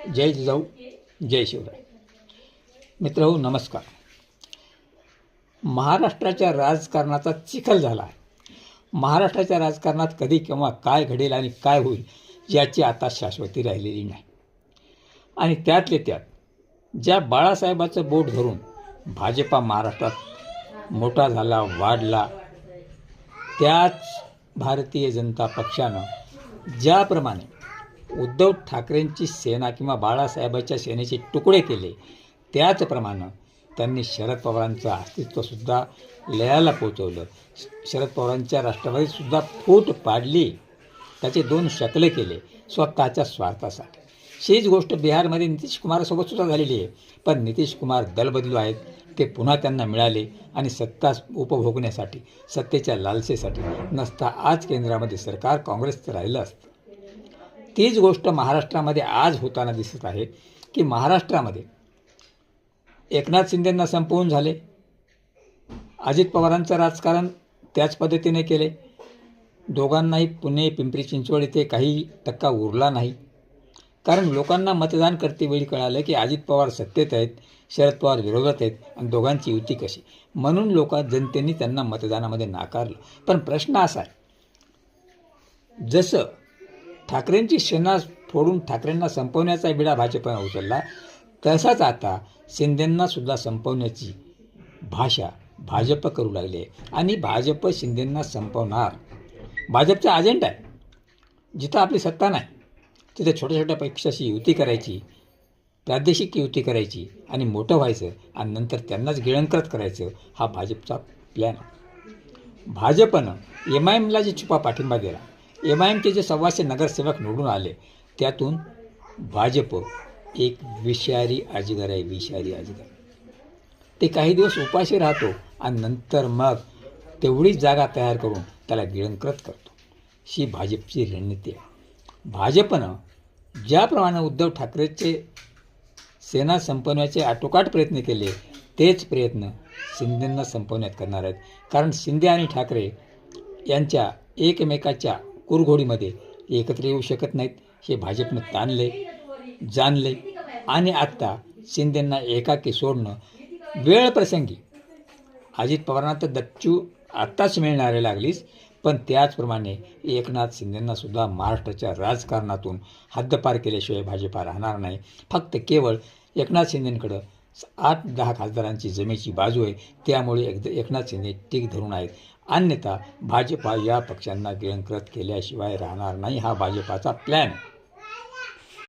जय जिजाऊ, जय शिवराय. मित्रहो नमस्कार. महाराष्ट्राच्या राजकारणाचा चिखल झाला आहे. महाराष्ट्राच्या राजकारणात कधी केव्हा काय घडेल आणि काय होईल याची आता शाश्वती राहिलेली नाही. आणि त्यातले त्यात ज्या बाळासाहेबाचं बोट धरून भाजपा महाराष्ट्रात मोठा झाला, वाढला, त्याच भारतीय जनता पक्षानं ज्याप्रमाणे उद्धव ठाकरेंची सेना किंवा बाळासाहेबांच्या सेनेचे तुकडे केले, त्याचप्रमाणे त्यांनी शरद पवारांचं अस्तित्वसुद्धा लयाला पोचवलं. शरद पवारांच्या राष्ट्रवादीतसुद्धा फूट पाडली, त्याचे दोन शकले केले स्वतःच्या स्वार्थासाठी. हीच गोष्ट बिहारमध्ये नितीश कुमारसोबतसुद्धा झालेली आहे. पण नितीश कुमार दलबदलू आहेत, ते पुन्हा त्यांना मिळाले आणि सत्ता उपभोगण्यासाठी, सत्तेच्या लालसेसाठी, नसता आज केंद्रामध्ये सरकार काँग्रेसचं राहिलं असतं. तीच गोष्ट महाराष्ट्रामध्ये आज होताना दिसत आहे की महाराष्ट्रामध्ये एकनाथ शिंदेंना संपवून झाले, अजित पवारांचं राजकारण त्याच पद्धतीने केले. दोघांनाही पुणे, पिंपरी चिंचवड इथे काही टक्का उरला नाही. कारण लोकांना मतदान करतेवेळी कळालं की अजित पवार सत्तेत आहेत, शरद पवार विरोधात आहेत आणि दोघांची युती कशी. म्हणून जनतेने त्यांना मतदानामध्ये नाकारलं. पण प्रश्न असा आहे, जसं ठाकरेंची सेना फोडून ठाकरेंना संपवण्याचा विडा भाजपनं उचलला, तसाच आता शिंदेंनासुद्धा संपवण्याची भाषा भाजप करू लागली आहे. आणि भाजप शिंदेंना संपवणार. भाजपचा अजेंडा आहे, जिथं आपली सत्ता नाही तिथे छोट्या छोट्या पक्षाशी युती करायची, प्रादेशिक युती करायची आणि मोठं व्हायचं आणि नंतर त्यांनाच गिळंकृत करायचं, हा भाजपचा प्लॅन. भाजपनं MIMला जे छुपा पाठिंबा दिला, MIMचे जे 125 नगरसेवक निवडून आले, त्यातून भाजप एक विषारी अजगर आहे, विषारी अजगर. ते काही दिवस उपाशी राहतो आणि नंतर मग तेवढीच जागा तयार करून त्याला गिळंकृत करतो. ही भाजपची रणनीती आहे. भाजपनं ज्याप्रमाणे उद्धव ठाकरेचे सेना संपवण्याचे आटोकाट प्रयत्न केले, तेच प्रयत्न शिंदेंना संपवण्यात करणार आहेत. कारण शिंदे आणि ठाकरे यांच्या एकमेकाच्या कुरघोडीमध्ये एकत्र येऊ शकत नाहीत, हे भाजपनं ताणले, जाणले. आणि आत्ता शिंदेंना एकाकी सोडणं वेळ प्रसंगी, अजित पवारांना तर दच्चू आत्ताच मिळणारे लागलीच, पण त्याचप्रमाणे एकनाथ शिंदेंनासुद्धा महाराष्ट्राच्या राजकारणातून हद्दपार केल्याशिवाय भाजपा राहणार नाही. फक्त केवळ एकनाथ शिंदेंकडं 8-10 खासदारांची जमेची बाजू आहे, त्यामुळे एकनाथ शिंदे टीक धरून आहेत. अन्यथा भाजपा या पक्षांना गिळंकृत केल्याशिवाय राहणार नाही. हा भाजपाचा प्लॅन आहे.